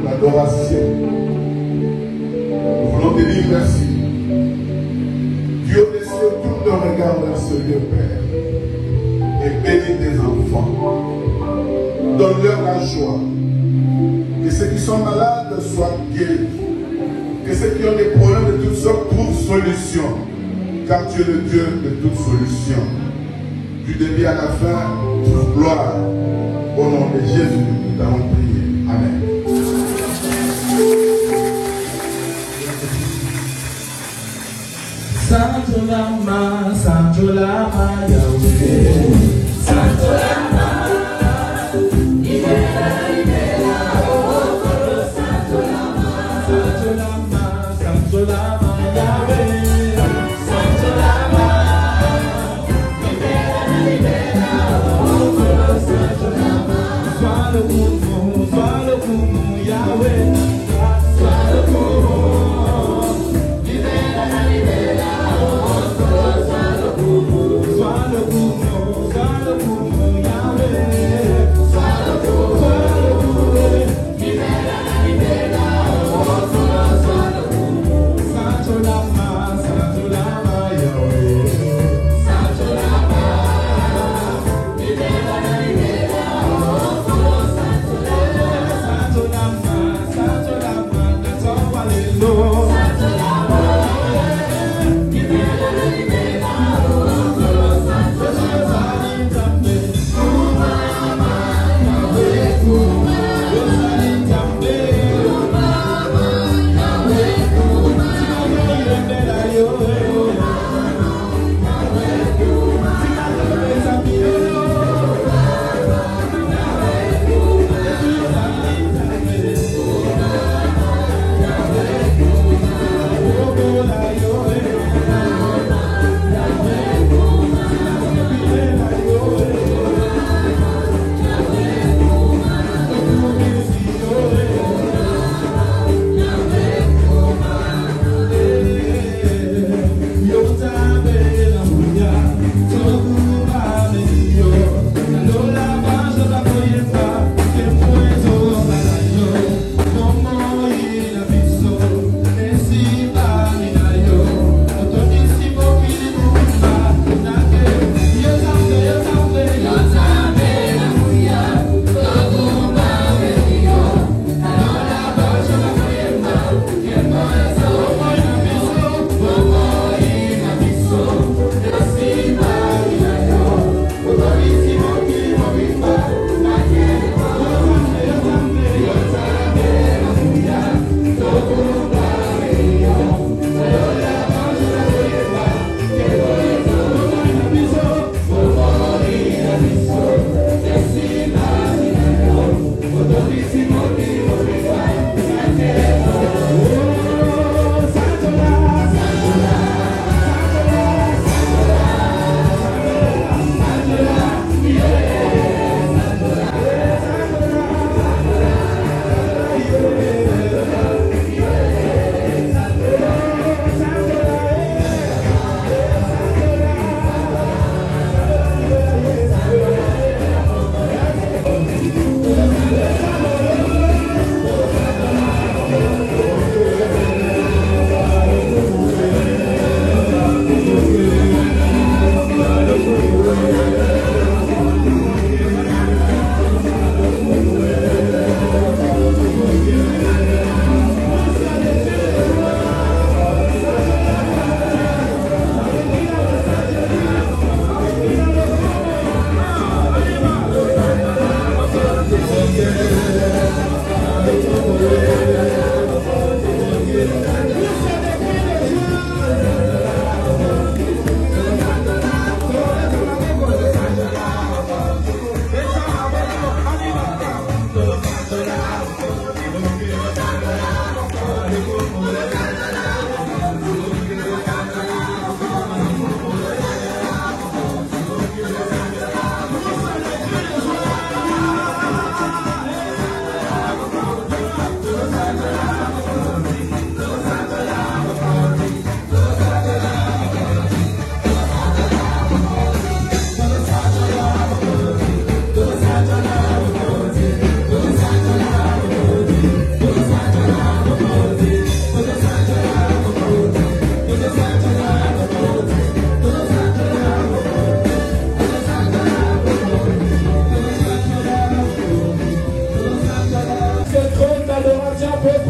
l'adoration. Nous voulons te dire merci. Dieu des cieux, tourne le regard vers ce lieu, Père, et bénis tes enfants. Donne-leur la joie. Que ceux qui sont malades soient guéris. Que ceux qui ont des problèmes de toutes sortes trouvent solution. Car tu es le Dieu de toute solution. Du début à la fin, toute gloire. Au nom de Jésus, nous t'avons prié. Amen. Santo Lama, Yahweh. Santo Lama, libera, libera, oh, Santo Lama, Yahweh. Santo Lama, libera, libera, oh, Santo Lama. Sois le Kumu, Yahweh. Sois le Kumu, libera, libera. Santo Lama,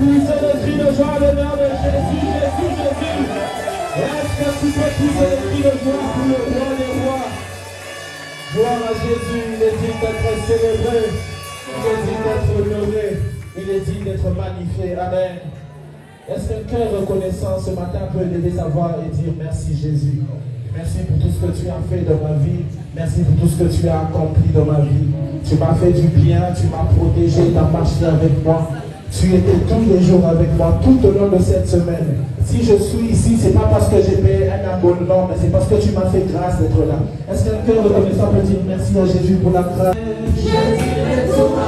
pousser le cri de joie le nom de Jésus, Jésus, Jésus. Est-ce que tu peux pousser le cri de joie pour le roi des rois? Gloire à Jésus, il est digne d'être célébré, il est digne d'être honoré, il est digne d'être magnifié. Amen. Est-ce qu'un cœur reconnaissant ce matin peut lever sa voix et dire merci Jésus? Merci pour tout ce que tu as fait dans ma vie. Merci pour tout ce que tu as accompli dans ma vie. Tu m'as fait du bien, tu m'as protégé, tu as marché avec moi. Tu étais tous les jours avec moi, tout au long de cette semaine. Si je suis ici, ce n'est pas parce que j'ai payé un abonnement, mais c'est parce que tu m'as fait grâce d'être là. Est-ce qu'un cœur reconnaissant peut dire merci à Jésus pour la grâce? Tu as été avec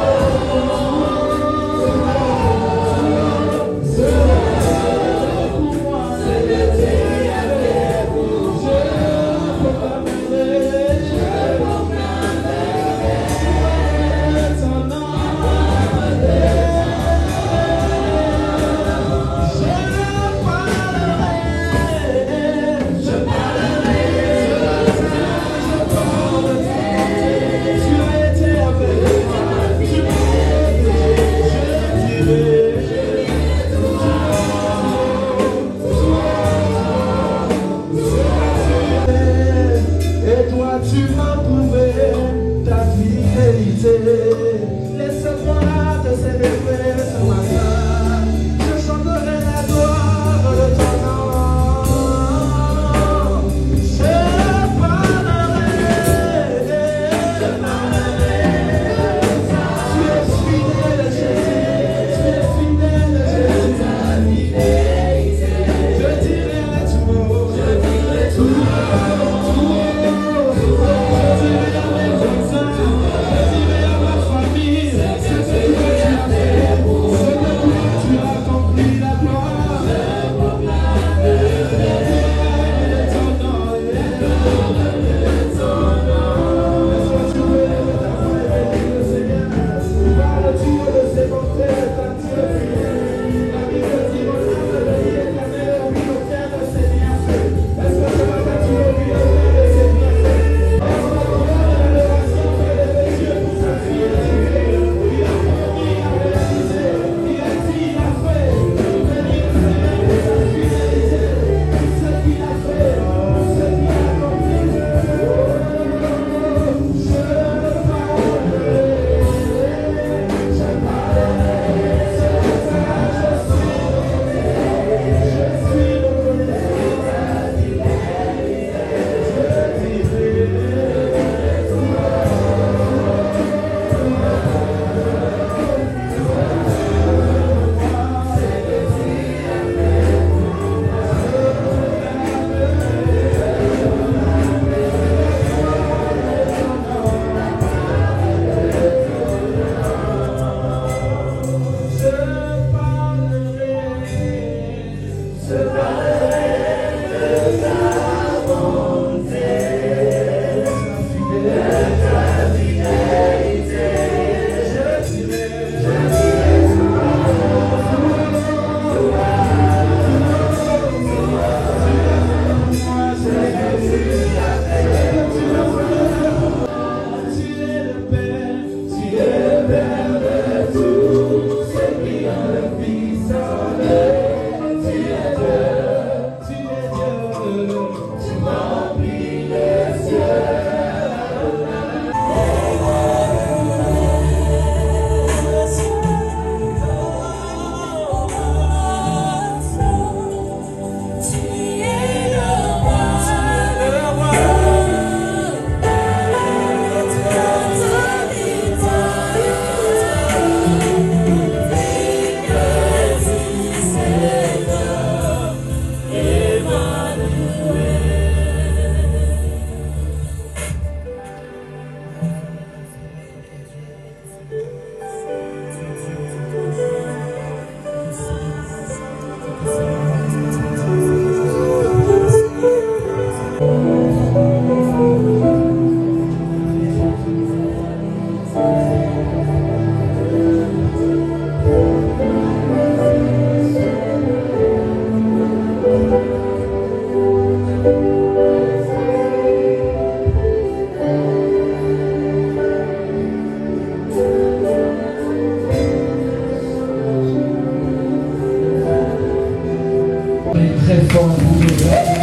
très fort pour le gloire de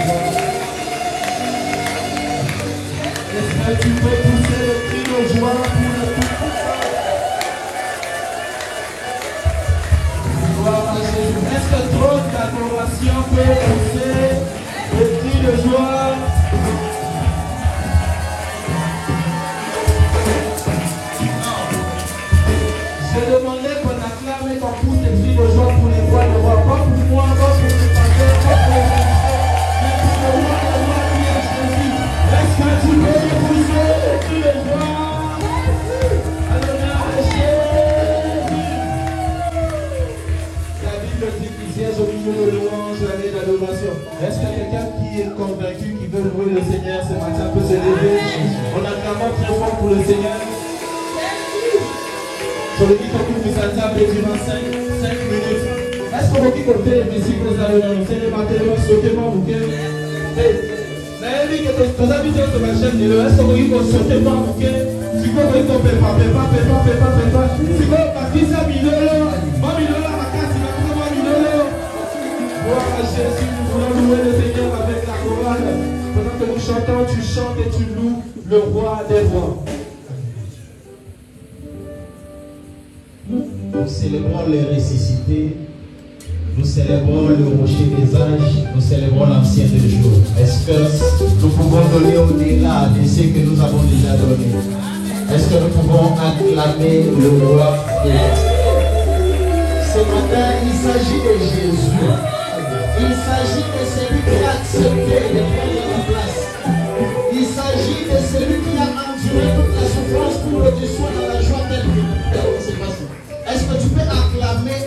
Dieu. Est-ce que tu peux pousser le cri de joie pour le Tout-Puissant? Gloire à Jésus. Est-ce que trop d'adoration peut pousser le cri de joie? Je demandais qu'on acclame et qu'on pousse les cris de joie pour les rois de roi. Pas pour moi, pas pour les pasteurs, pas pour les ministères, mais pour le roi de roi qui est Jésus. Est-ce que tu peux pousser les cris de joie? Alléluia, Jésus. La Bible dit qu'il siège au milieu de louanges, l'année d'adoration. Est-ce qu'il y a quelqu'un qui est convaincu, qui veut louer le Seigneur ce matin, peut se lever en acclamant très fort pour le Seigneur? Sur le dit que vous allez durant 5 minutes. Est-ce que vous comptez les musiques que vous allez annoncer les matériaux, sauter moi ou bien? Mais lui, que tes habitants de ma chaîne, est-ce que vous sauter moi ou bien? Si vous voulez qu'on paie pas. Si vous partez ça, minolo, moi minolo, ma casse, il va prendre moi minolo. Gloire à Jésus, nous voulons louer le Seigneur avec la chorale. Pendant que nous chantons, tu chantes et tu loues le roi des rois. Nous célébrons les ressuscités, nous célébrons le rocher des âges, nous célébrons l'ancien des jours. Est-ce que nous pouvons donner au-delà de ce que nous avons déjà donné? Est-ce que nous pouvons acclamer le roi? Ce matin, il s'agit de Jésus. Il s'agit de celui qui a accepté de prendre la place. Il s'agit de celui qui a enduré toute la souffrance pour que tu sois dans la joie telle que c'est passé. Est-ce que tu peux acclamer?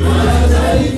Azali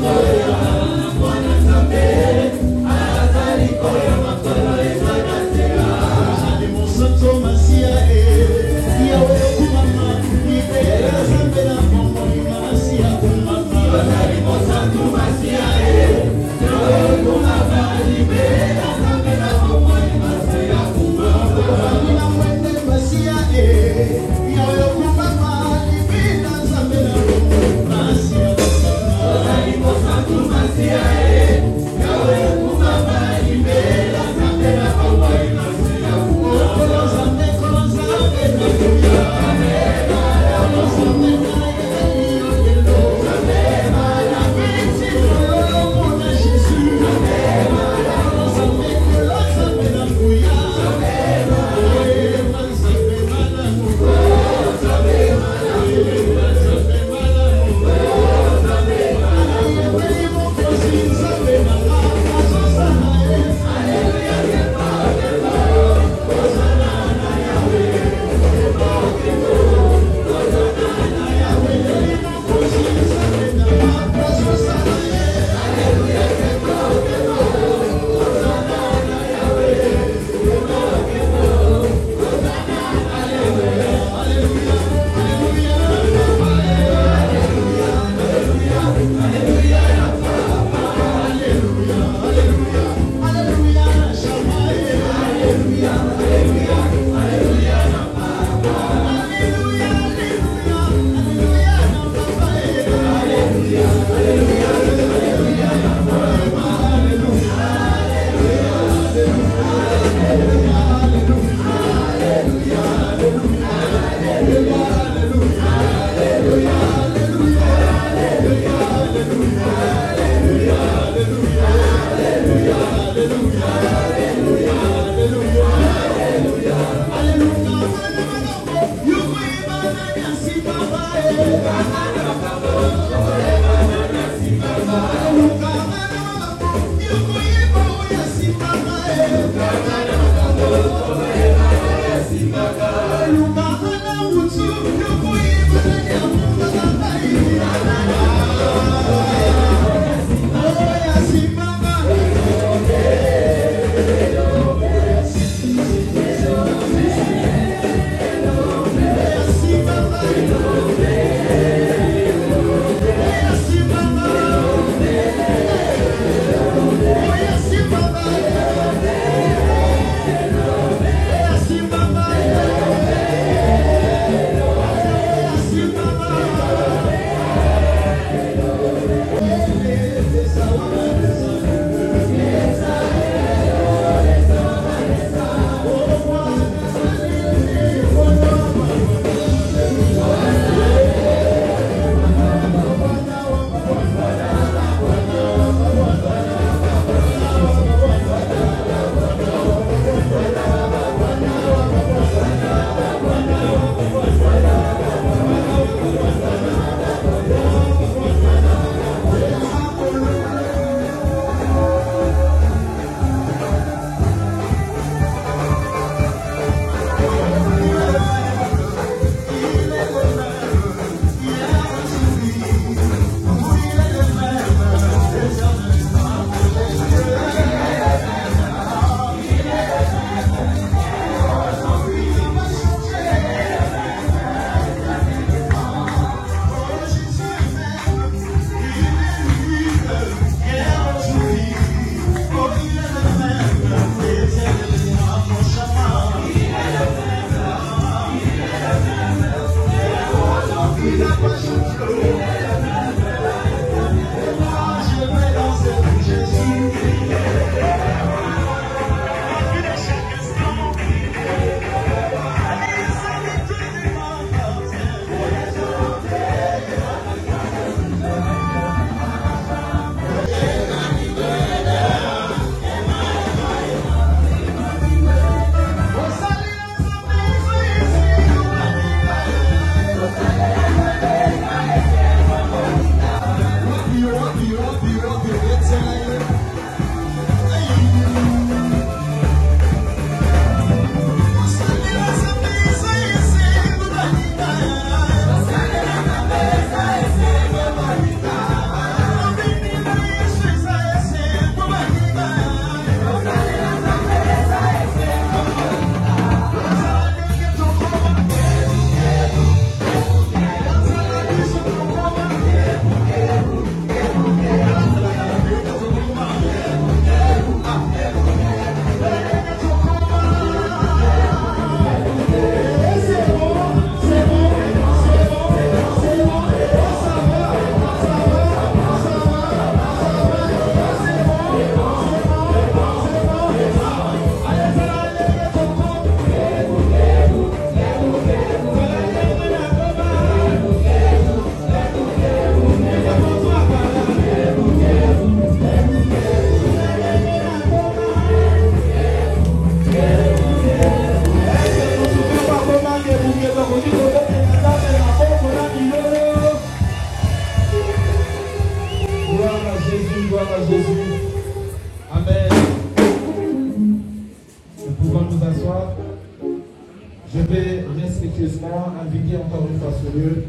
inviter encore une fois sur eux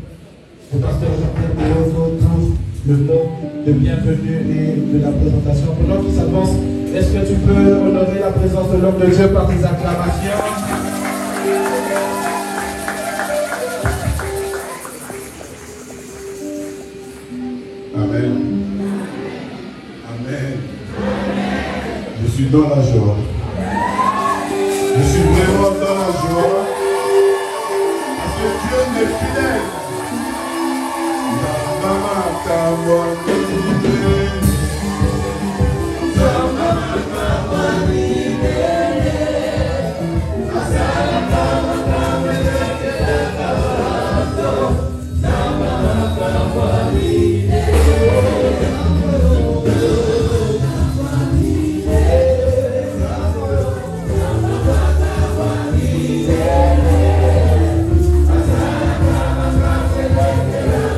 le pasteur Jean-Pierre Béozo pour le mot de bienvenue et de la présentation. Pendant qu'il s'avance, est-ce que tu peux honorer la présence de l'homme de Dieu par tes acclamations? Amen. Amen. Je suis dans la joie. Je suis vraiment dans la joie. Parce que Dieu m'est fidèle. Yeah.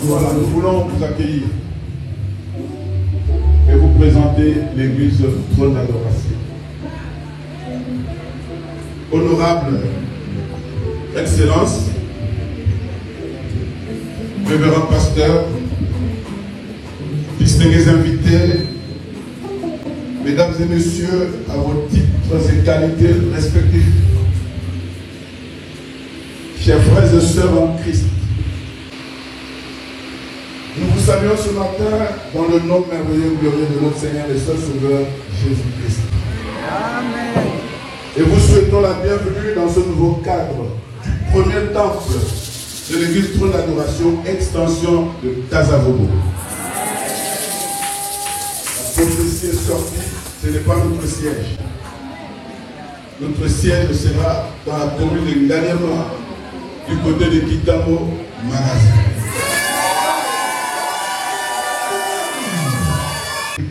Voilà, nous voulons vous accueillir et vous présenter l'église Trône d'Adoration. Honorable Excellence, révérend pasteur, distingués invités, mesdames et messieurs, à vos titres et qualités respectifs, chers frères et sœurs en Christ, nous vous saluons ce matin dans le nom merveilleux et glorieux de notre Seigneur et Sauveur Jésus-Christ. Amen. Et vous souhaitons la bienvenue dans ce nouveau cadre du premier temple de l'église Trône d'Adoration, extension de Kasavubu. La prophétie est sortie, ce n'est pas notre siège. Notre siège sera dans la commune de Nganyama, du côté de Kitamo, Magasin.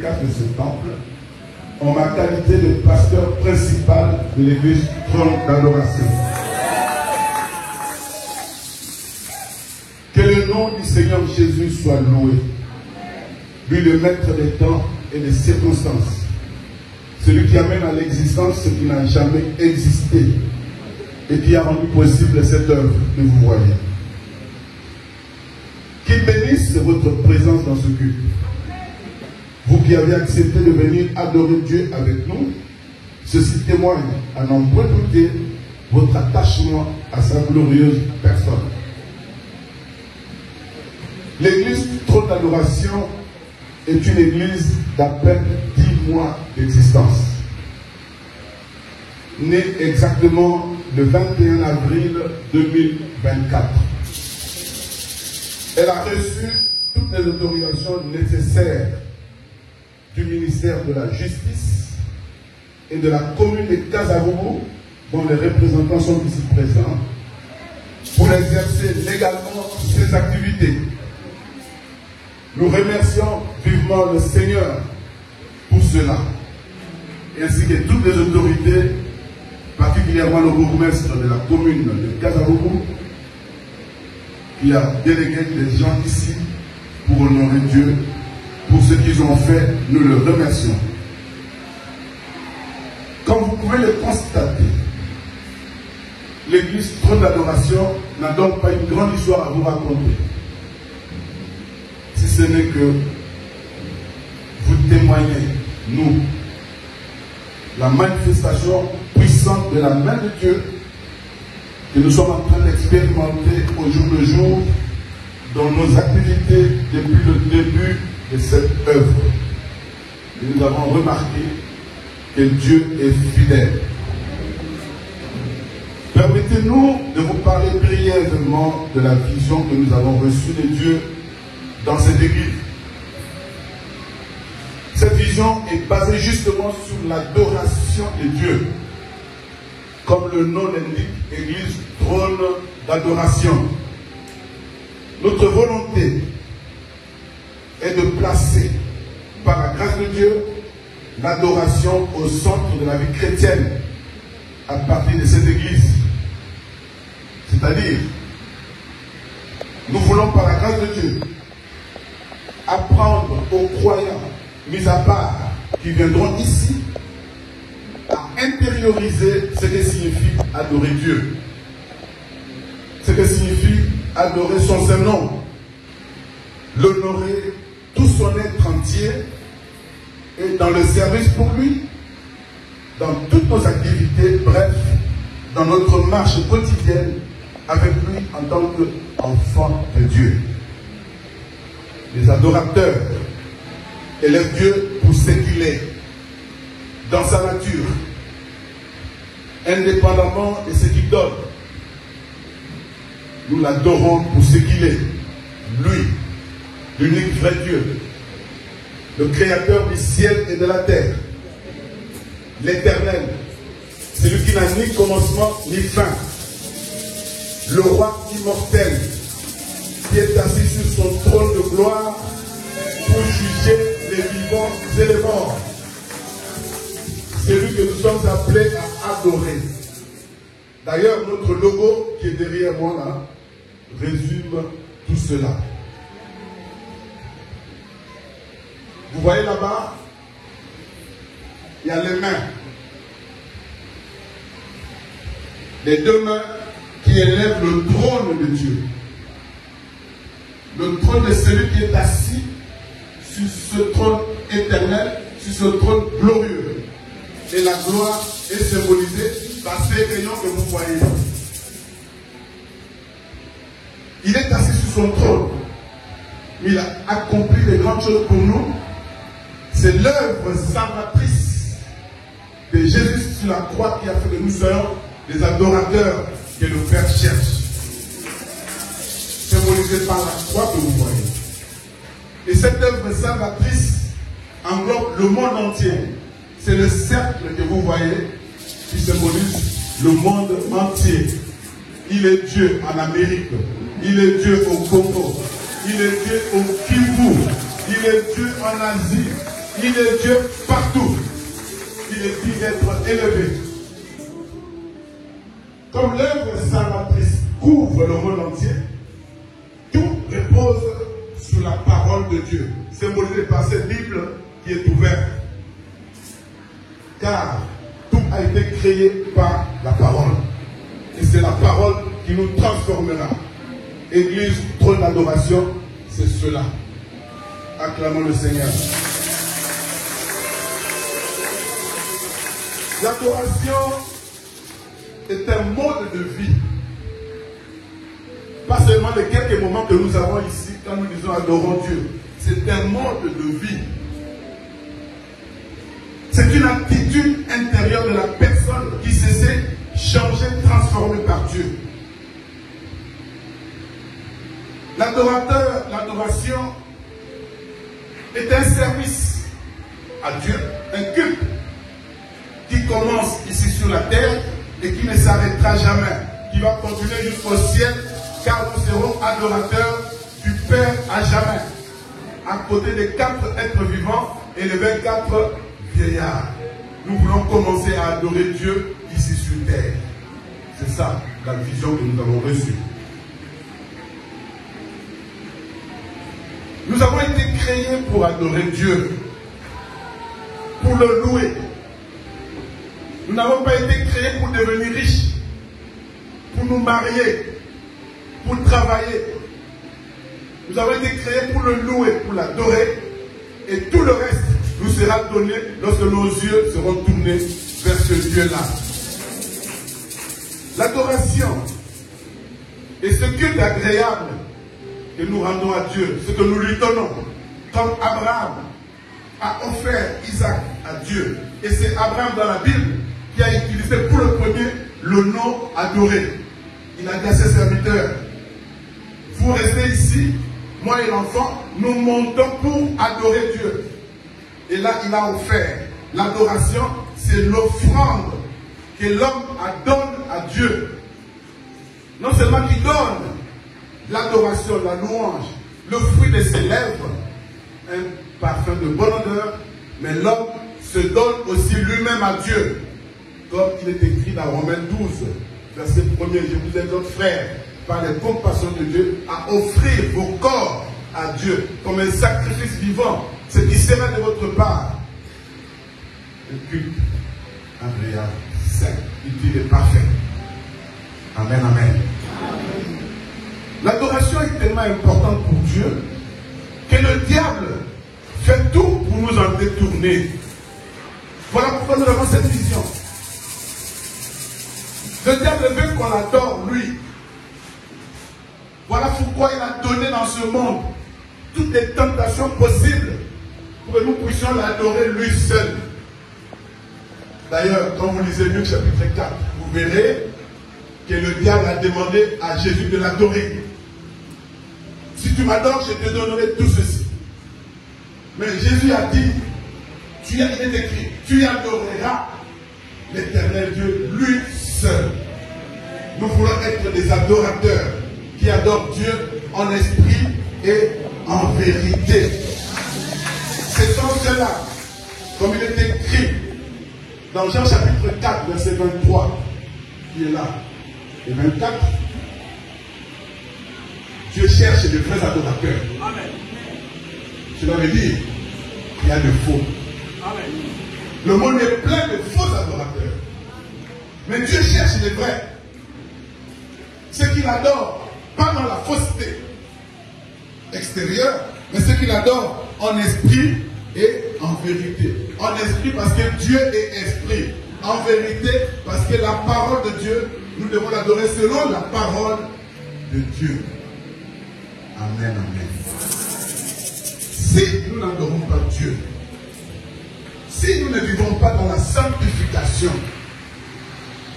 De ce temple, en ma qualité de pasteur principal de l'église Trône d'Adoration. Que le nom du Seigneur Jésus soit loué, lui le maître des temps et des circonstances, celui qui amène à l'existence ce qui n'a jamais existé et qui a rendu possible cette œuvre que vous voyez. Qu'il bénisse votre présence dans ce culte. Vous qui avez accepté de venir adorer Dieu avec nous, ceci témoigne à n'en point douter votre attachement à sa glorieuse personne. L'église Trône d'Adoration est une église d'à peine 10 mois d'existence. Née exactement le 21 avril 2024. Elle a reçu toutes les autorisations nécessaires du ministère de la Justice et de la commune de Kasavubu, dont les représentants sont ici présents, pour exercer légalement ses activités. Nous remercions vivement le Seigneur pour cela, et ainsi que toutes les autorités, particulièrement le bourgmestre de la commune de Kazarougou, qui a délégué des gens ici pour honorer Dieu. Pour ce qu'ils ont fait, nous le remercions. Comme vous pouvez le constater, l'église Trône d'Adoration n'a donc pas une grande histoire à vous raconter. Si ce n'est que vous témoignez, nous, la manifestation puissante de la main de Dieu que nous sommes en train d'expérimenter au jour le jour dans nos activités depuis le début de cette œuvre. Et nous avons remarqué que Dieu est fidèle. Permettez-nous de vous parler brièvement de la vision que nous avons reçue de Dieu dans cette église. Cette vision est basée justement sur l'adoration de Dieu. Comme le nom l'indique, Église Trône d'Adoration. Notre volonté est de placer, par la grâce de Dieu, l'adoration au centre de la vie chrétienne à partir de cette église. C'est-à-dire, nous voulons par la grâce de Dieu apprendre aux croyants, mis à part, qui viendront ici, à intérioriser ce que signifie adorer Dieu. Ce que signifie adorer son saint nom. L'honorer tout son être entier et dans le service pour lui, dans toutes nos activités, bref, dans notre marche quotidienne avec lui en tant qu'enfant de Dieu. Les adorateurs élèvent Dieu pour ce qu'il est, dans sa nature, indépendamment de ce qu'il donne. Nous l'adorons pour ce qu'il est, lui, l'unique vrai Dieu, le créateur du ciel et de la terre, l'éternel, celui qui n'a ni commencement ni fin, le roi immortel, qui est assis sur son trône de gloire pour juger les vivants et les morts. C'est lui que nous sommes appelés à adorer. D'ailleurs, notre logo qui est derrière moi là, résume tout cela. Vous voyez là-bas, il y a les mains. Les deux mains qui élèvent le trône de Dieu. Le trône de celui qui est assis sur ce trône éternel, sur ce trône glorieux. Et la gloire est symbolisée par ces rayons que vous voyez. Il est assis sur son trône. Il a accompli de grandes choses pour nous. C'est l'œuvre salvatrice de Jésus sur la croix qui a fait de nous soyons des adorateurs que le Père cherche. Symbolisé par la croix que vous voyez. Et cette œuvre salvatrice englobe le monde entier. C'est le cercle que vous voyez qui symbolise le monde entier. Il est Dieu en Amérique. Il est Dieu au Congo. Il est Dieu au Kivu. Il est Dieu en Asie. Il est Dieu partout. Il est dit d'être élevé. Comme l'œuvre salvatrice couvre le monde entier, tout repose sur la parole de Dieu, symbolisée par cette Bible qui est ouverte. Car tout a été créé par la parole. Et c'est la parole qui nous transformera. Église, trône d'adoration, c'est cela. Acclamons le Seigneur. L'adoration est un mode de vie. Pas seulement les quelques moments que nous avons ici quand nous disons adorons Dieu. C'est un mode de vie. C'est une attitude intérieure de la personne qui se sait changée, transformée par Dieu. L'adoration est un service à Dieu, un culte qui commence ici sur la terre et qui ne s'arrêtera jamais, qui va continuer jusqu'au ciel car nous serons adorateurs du Père à jamais, à côté des 4 êtres vivants et les 24 vieillards. Nous voulons commencer à adorer Dieu ici sur terre. C'est ça la vision que nous avons reçue. Nous avons été créés pour adorer Dieu, pour le louer. Nous n'avons pas été créés pour devenir riches, pour nous marier, pour travailler. Nous avons été créés pour le louer, pour l'adorer, et tout le reste nous sera donné lorsque nos yeux seront tournés vers ce Dieu-là. L'adoration est ce que d'agréable que nous rendons à Dieu, ce que nous lui donnons, comme Abraham a offert Isaac à Dieu. Et c'est Abraham dans la Bible qui a utilisé pour le premier le nom adoré. Il a dit à ses serviteurs, vous restez ici, moi et l'enfant, nous montons pour adorer Dieu. Et là, il a offert. L'adoration, c'est l'offrande que l'homme donne à Dieu. Non seulement qu'il donne l'adoration, la louange, le fruit de ses lèvres, un parfum de bonne odeur, mais l'homme se donne aussi lui-même à Dieu. Comme il est écrit dans Romains 12, verset 1er, je vous exhorte, frères, par les compassions de Dieu, à offrir vos corps à Dieu comme un sacrifice vivant, ce qui sera de votre part un culte agréable, saint, utile et parfait. Amen, amen. L'adoration est tellement importante pour Dieu que le diable fait tout pour nous en détourner. Voilà pourquoi nous avons cette vision. Le diable veut qu'on adore lui. Voilà pourquoi il a donné dans ce monde toutes les tentations possibles pour que nous puissions l'adorer lui seul. D'ailleurs, quand vous lisez Luc chapitre 4, vous verrez que le diable a demandé à Jésus de l'adorer. Si tu m'adores, je te donnerai tout ceci. Mais Jésus a dit, il est écrit, tu adoreras l'Éternel Dieu, lui seul. Nous voulons être des adorateurs qui adorent Dieu en esprit et en vérité. C'est sans cela, comme il est écrit dans Jean chapitre 4, verset 23, qui est là, et 24, Dieu cherche de vrais adorateurs. Amen. Cela veut dire qu'il y a de faux. Amen. Le monde est plein de faux adorateurs. Mais Dieu cherche les vrais. Ceux qui l'adorent, pas dans la fausseté extérieure, mais ceux qui l'adorent en esprit et en vérité. En esprit parce que Dieu est esprit. En vérité parce que la parole de Dieu, nous devons l'adorer selon la parole de Dieu. Amen, amen. Si nous n'adorons pas Dieu, si nous ne vivons pas dans la sanctification,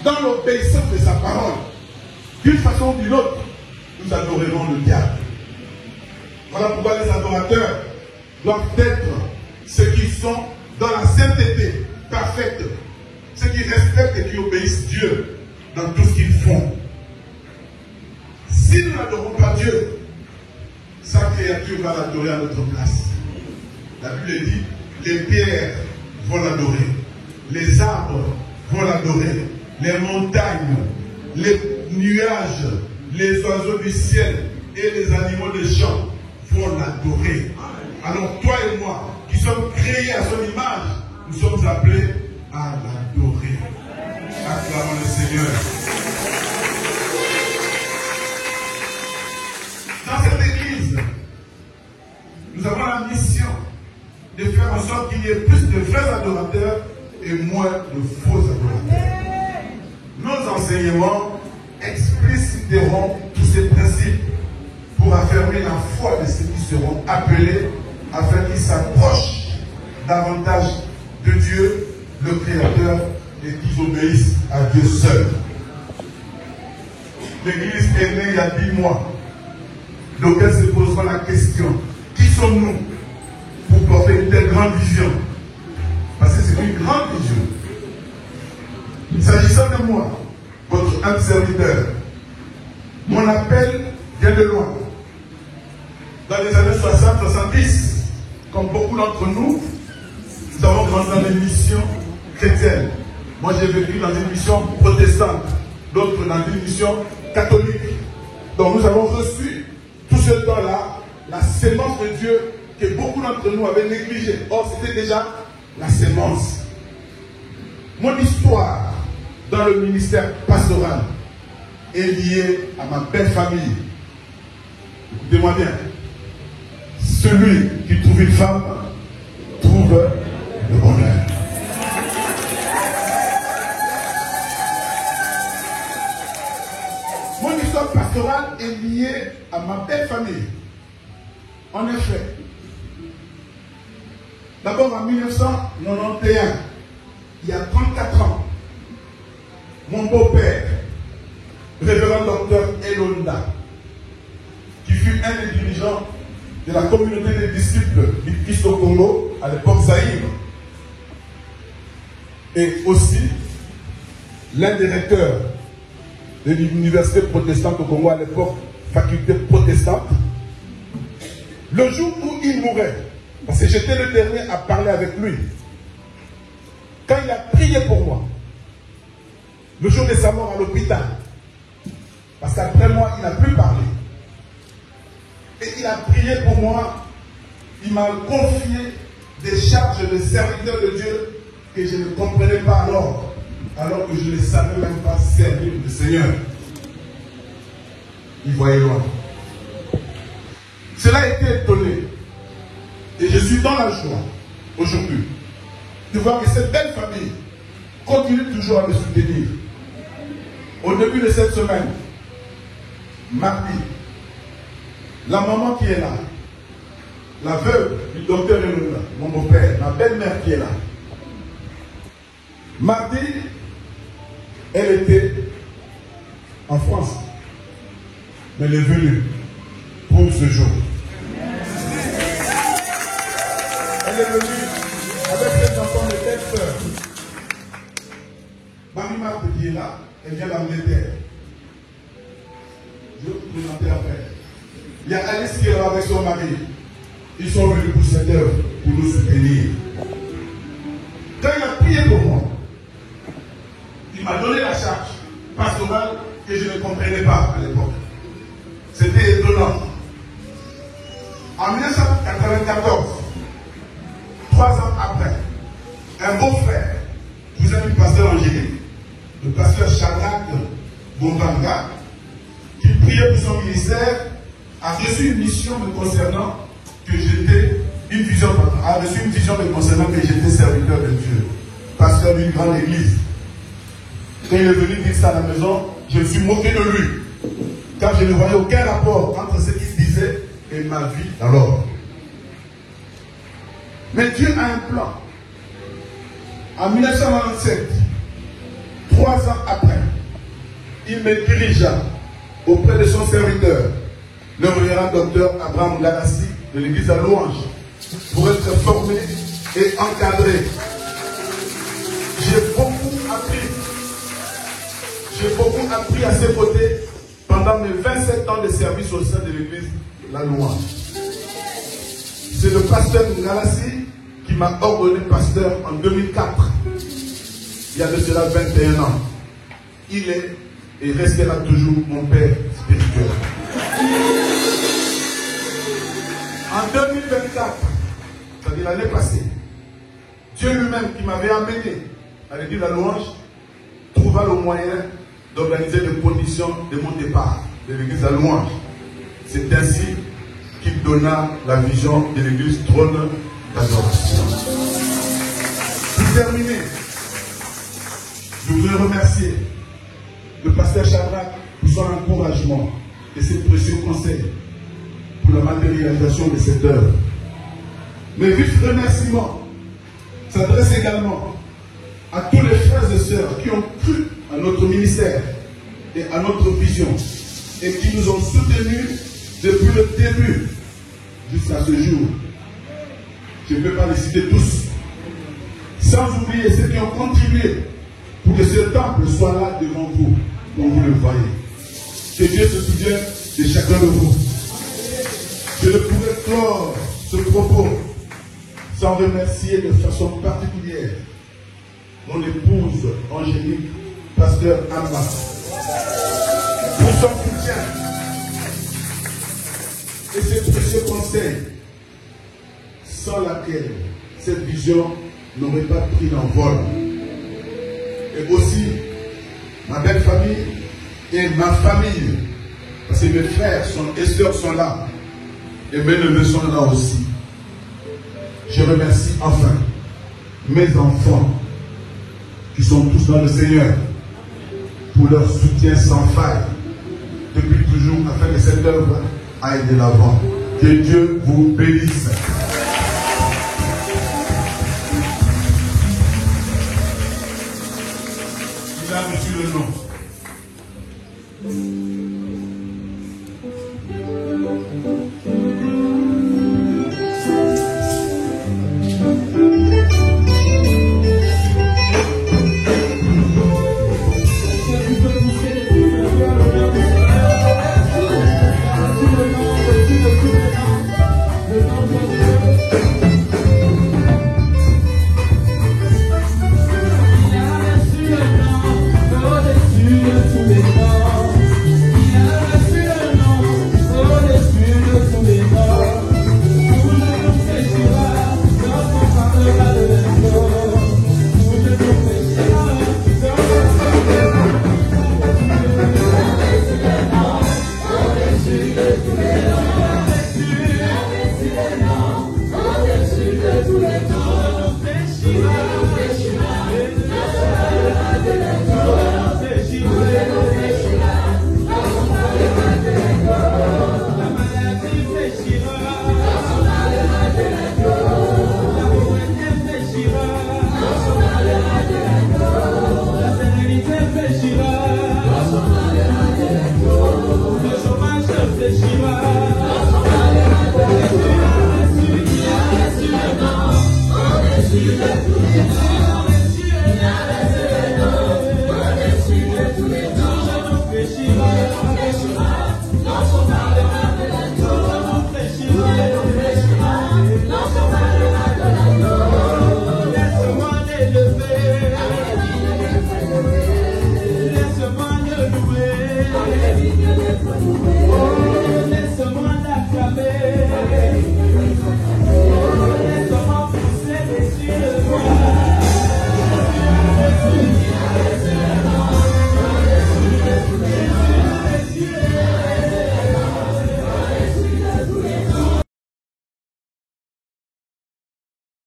dans l'obéissance de sa parole, d'une façon ou d'une autre, nous adorerons le diable. Voilà pourquoi les adorateurs doivent être ceux qui sont dans la sainteté parfaite, ceux qui respectent et qui obéissent Dieu dans tout ce qu'ils font. Si nous n'adorons pas Dieu, sa créature va l'adorer à notre place. La Bible dit, les pierres vont l'adorer, les arbres vont l'adorer, les montagnes, les nuages, les oiseaux du ciel et les animaux des champs vont l'adorer. Alors toi et moi, qui sommes créés à son image, nous sommes appelés à l'adorer. Acclamons le Seigneur. Dans cette église, nous avons la mission de faire en sorte qu'il y ait plus de vrais adorateurs et moins de faux adorateurs. Nos enseignements expliciteront tous ces principes pour affirmer la foi de ceux qui seront appelés afin qu'ils s'approchent davantage de Dieu, le Créateur, et qu'ils obéissent à Dieu seul. L'église est née il y a 10 mois. Donc elle se posera la question, qui sommes-nous pour porter une telle grande vision? Parce que c'est une grande vision. S'agissant de moi, votre humble serviteur, mon appel vient de loin. Dans les années 60-70, comme beaucoup d'entre nous, nous avons grandi dans une mission chrétienne. Moi, j'ai vécu dans une mission protestante, d'autres dans une mission catholique. Donc, nous avons reçu tout ce temps-là, la sémence de Dieu que beaucoup d'entre nous avaient négligée. Or, c'était déjà la sémence. Mon histoire dans le ministère pastoral est liée à ma belle famille. Écoutez-moi bien. Celui qui trouve une femme trouve le bonheur. Mon histoire pastorale est liée à ma belle famille. En effet, d'abord en 1991, il y a 34 ans, mon beau-père, révérend docteur Elonda, qui fut un des dirigeants de la communauté des disciples du Christ au Congo, à l'époque Zaïre, et aussi l'un des recteurs de l'université protestante au Congo, à l'époque faculté protestante. Le jour où il mourait, parce que j'étais le dernier à parler avec lui, quand il a prié pour moi, le jour de sa mort à l'hôpital, parce qu'après moi, il n'a plus parlé. Et il a prié pour moi, il m'a confié des charges de serviteur de Dieu que je ne comprenais pas alors que je ne savais même pas servir le Seigneur. Il voyait loin. Cela a été étonné. Et je suis dans la joie aujourd'hui de voir que cette belle famille continue toujours à me soutenir. Au début de cette semaine, mardi, la maman qui est là, la veuve du docteur Elonda, mon beau-père, ma belle-mère qui est là. Mardi, elle était en France, mais elle est venue pour ce jour. Elle est venue avec ses enfants de telle sœur. Marie-Marthe qui est là, elle vient d'Angleterre. Je vais vous présenter après. Il y a Alice qui est là avec son mari. Ils sont venus pour cette œuvre, pour nous soutenir. Quand il a prié pour moi, il m'a donné la charge pastorale que je ne comprenais pas à l'époque. C'était étonnant. En 1994, 3 ans après, un beau-frère, vous avez le pasteur Angélique, le pasteur Shadrach Bombanga, qui priait pour son ministère, a reçu une mission me concernant que j'étais a reçu une vision me concernant que j'étais serviteur de Dieu, pasteur d'une grande église. Quand il est venu dire ça à la maison, je me suis moqué de lui, car je ne voyais aucun rapport entre ce qu'il disait et ma vie alors. Mais Dieu a un plan. En 1997, 3 ans après, il me dirigea auprès de son serviteur, le révérend docteur Abraham Galassi de l'église à Louange, pour être formé et encadré. J'ai beaucoup appris à ses côtés pendant mes 27 ans de service au sein de l'église La Louange. C'est le pasteur Galassi qui m'a ordonné pasteur en 2004. Il y a de cela 21 ans. Il est et restera toujours mon père spirituel. En 2024, c'est-à-dire l'année passée, Dieu lui-même qui m'avait amené à l'église La Louange trouva le moyen d'organiser les conditions de mon départ de l'église La Louange. C'est ainsi qu'il donna la vision de l'église Trône d'adoration. Pour terminer, je voudrais remercier le pasteur Shadrach pour son encouragement et ses précieux conseils pour la matérialisation de cette œuvre. Mes vifs remerciements s'adressent également à tous les frères et sœurs qui ont cru à notre ministère et à notre vision et qui nous ont soutenus depuis le début jusqu'à ce jour. Je ne peux pas les citer tous, sans oublier ceux qui ont contribué pour que ce temple soit là devant vous, comme vous le voyez. Que Dieu se souvienne de chacun de vous. Je ne pourrais clore ce propos sans remercier de façon particulière mon épouse Angélique, pasteur Amma, pour son soutien et ses précieux conseils, sans laquelle cette vision n'aurait pas pris l'envol. Et aussi ma belle famille et ma famille, parce que mes frères et sœurs sont là, et mes neveux sont là aussi. Je remercie enfin mes enfants qui sont tous dans le Seigneur pour leur soutien sans faille depuis toujours afin que cette œuvre aille de l'avant. Que Dieu vous bénisse. Il a reçu le nom. Au-dessus de tous les